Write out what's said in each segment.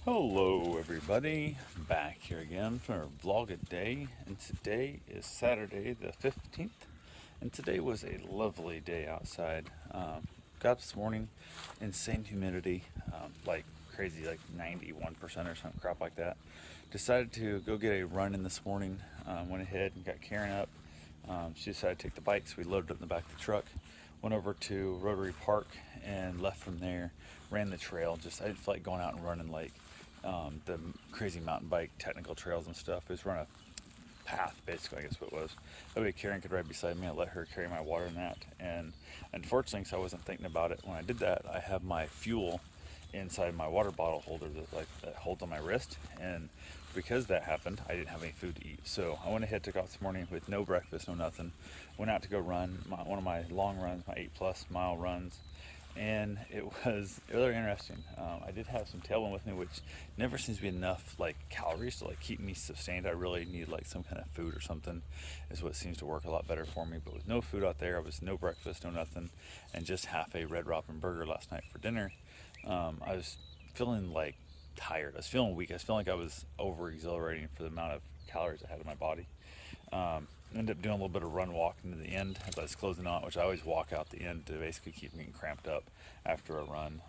Hello everybody, back here again for vlog a day, and today is Saturday the 15th, and today was a lovely day outside. Got up this morning, insane humidity, like crazy, like 91% or something crap like that. Decided to go get a run in this morning, went ahead and got Karen up. She decided to take the bike, so we loaded it in the back of the truck, went over to Rotary Park and left from there, ran the trail. Just I didn't feel like going out and running like the crazy mountain bike technical trails and stuff. It was run a path, basically, I guess what it was. That way Karen could ride beside me. I let her carry my water in that. And unfortunately, so I wasn't thinking about it when I did that, I have my fuel inside my water bottle holder that holds on my wrist. And because that happened, I didn't have any food to eat. So I went ahead, took off this morning with no breakfast, no nothing. Went out to go run one of my long runs, my 8+ mile runs, and it was really interesting. I did have some tailwind with me, which never seems to be enough like calories to like keep me sustained. I really need like some kind of food or something, is what seems to work a lot better for me. But with no food out there, I was no breakfast, no nothing, and just half a Red Robin burger last night for dinner. I was feeling like tired. I was feeling weak. I was feeling like I was over exhilarating for the amount of calories I had in my body. Ended up doing a little bit of run walking to the end as I was closing out, which I always walk out the end to basically keep me cramped up after a run.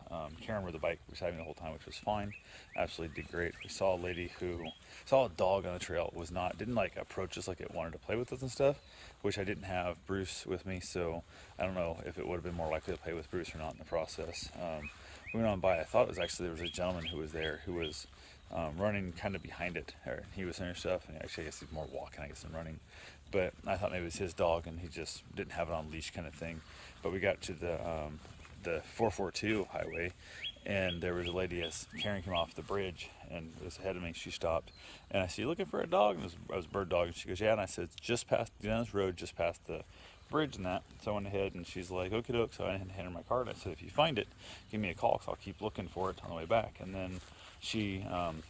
Karen rode the bike beside me the whole time, which was fine. Absolutely did great. We saw a lady who saw a dog on the trail. Was not didn't like approach us like it wanted to play with us and stuff, which I didn't have Bruce with me, so I don't know if it would have been more likely to play with Bruce or not in the process. We went on by. I thought it was actually there was a gentleman who was there who was running kind of behind it. Or he was in her stuff, and actually I guess he's more walking, I guess, than running. But I thought maybe it was his dog, and he just didn't have it on leash, kind of thing. But we got to the 442 highway, and there was a lady as Karen came off the bridge and was ahead of me. She stopped, and I said, "You looking for a dog?" And I was bird dog, and she goes, "Yeah." And I said, "It's just past the this road, just past the bridge and that." So I went ahead, and she's like, "Okie doke." So I handed her my card. I said, "If you find it, give me a call, cause I'll keep looking for it on the way back." And then she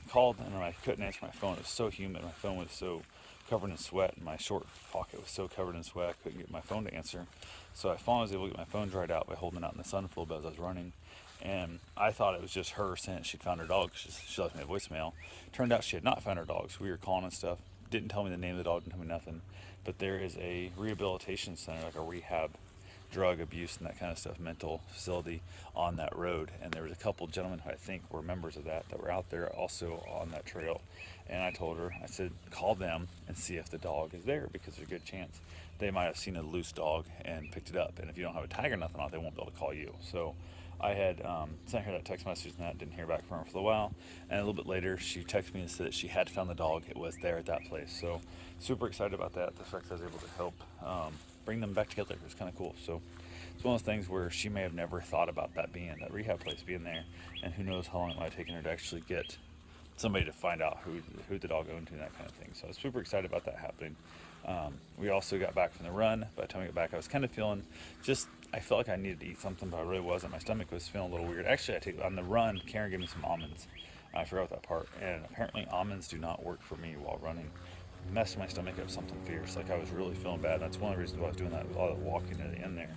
called, and I couldn't answer my phone. It was so humid. My phone was so covered in sweat, and my short pocket was so covered in sweat I couldn't get my phone to answer. So I finally was able to get my phone dried out by holding it out in the sun for a little bit as I was running. And I thought it was just her saying she'd found her dog. She left me a voicemail. Turned out she had not found her dog, so we were calling and stuff. Didn't tell me the name of the dog, didn't tell me nothing. But there is a rehabilitation center, like a rehab, drug abuse and that kind of stuff, mental facility on that road. And there was a couple gentlemen who I think were members of that were out there also on that trail. And I told her, I said, call them and see if the dog is there, because there's a good chance they might have seen a loose dog and picked it up. And if you don't have a tag or nothing on it, they won't be able to call you. So I had sent her that text message and that, didn't hear back from her for a while. And a little bit later, she texted me and said that she had found the dog. It was there at that place. So super excited about that. The fact that I was able to help bring them back together was kind of cool. So it's one of those things where she may have never thought about that rehab place being there, and who knows how long it might have taken her to actually get somebody to find out who the dog owned and that kind of thing. So I was super excited about that happening. We also got back from the run. By the time we got back, I was kind of feeling I felt like I needed to eat something, but I really wasn't. My stomach was feeling a little weird. Actually, on the run, Karen gave me some almonds. I forgot that part. And apparently, almonds do not work for me while running. Messed my stomach up something fierce. Like I was really feeling bad. That's one of the reasons why I was doing that, with all the walking at the end there.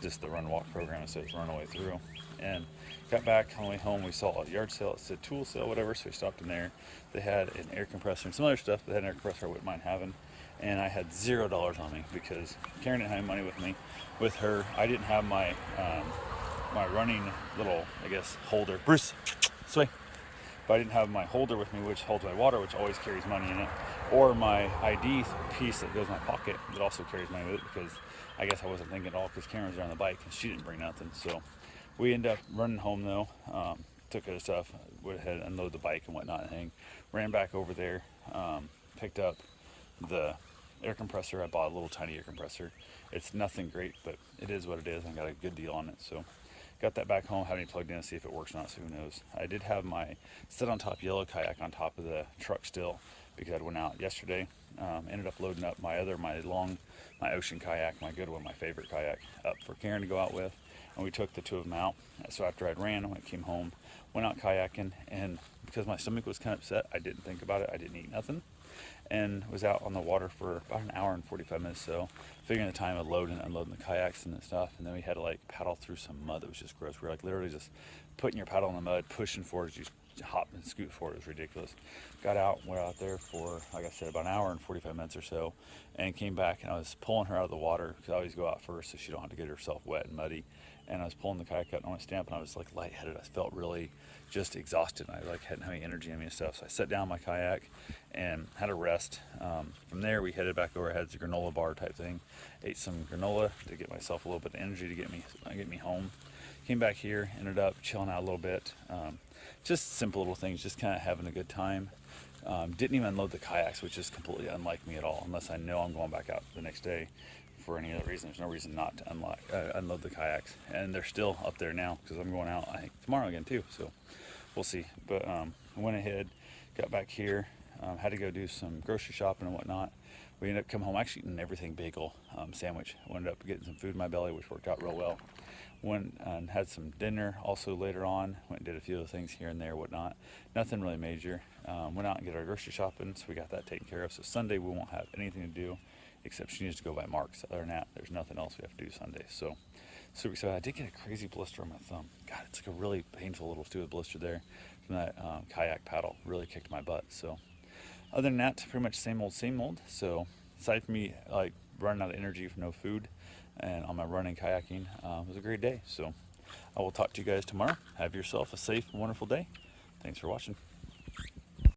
Just the run walk program instead of run all the way through. And got back on the way home. We saw a yard sale. It said tool sale, whatever. So we stopped in there. They had an air compressor and some other stuff. They had an air compressor I wouldn't mind having. And I had $0 on me because Karen didn't have any money with me. With her, I didn't have my running little, I guess, holder. Bruce, sway. But I didn't have my holder with me, which holds my water, which always carries money in it, or my ID piece that goes in my pocket that also carries money with it, because I guess I wasn't thinking at all, because Karen was there on the bike and she didn't bring nothing. So we ended up running home though. Took care of stuff, went ahead and unloaded the bike and whatnot and hang. Ran back over there, picked up the air compressor. I bought a little tiny air compressor. It's nothing great, but it is what it is. I got a good deal on it, so got that back home. Haven't plugged in to see if it works or not, so who knows. I did have my Sit on Top yellow kayak on top of the truck still, because I went out yesterday. Ended up loading up my ocean kayak, my good one, my favorite kayak, up for Karen to go out with, and we took the two of them out. So after I'd ran, when I came home, went out kayaking, and because my stomach was kind of upset, I didn't think about it. I didn't eat nothing, and was out on the water for about an hour and 45 minutes. So figuring the time of loading and unloading the kayaks and stuff, and then we had to like paddle through some mud that was just gross. We were like literally just putting your paddle in the mud, pushing forward as you hop and scoot for it. It was ridiculous. Got out, went out there for, like I said, about an hour and 45 minutes or so, and came back, and I was pulling her out of the water because I always go out first so she don't have to get herself wet and muddy. And I was pulling the kayak out, and I went stamp, and I was like lightheaded. I felt really just exhausted. I like hadn't had any energy in me and stuff. So I set down my kayak and had a rest. From there, we headed back over. I had the granola bar type thing. Ate some granola to get myself a little bit of energy to get me home. Came back here, ended up chilling out a little bit. Just simple little things, just kind of having a good time. Didn't even unload the kayaks, which is completely unlike me at all, unless I know I'm going back out the next day for any other reason. There's no reason not to unload the kayaks. And they're still up there now because I'm going out, I think, tomorrow again too. So we'll see. But I went ahead, got back here, had to go do some grocery shopping and whatnot. We ended up coming home actually eating everything bagel sandwich. Ended up getting some food in my belly, which worked out real well. Went and had some dinner also later on. Went and did a few other things here and there, whatnot. Nothing really major. Went out and get our grocery shopping, so we got that taken care of. So Sunday we won't have anything to do, except she needs to go by Mark's. Other than that, there's nothing else we have to do Sunday. So I did get a crazy blister on my thumb. God, it's like a really painful little stupid blister there from that kayak paddle. Really kicked my butt. So other than that, pretty much same old, same old. So aside from me like running out of energy from no food and on my running kayaking, it was a great day. So I will talk to you guys tomorrow. Have yourself a safe and wonderful day. Thanks for watching.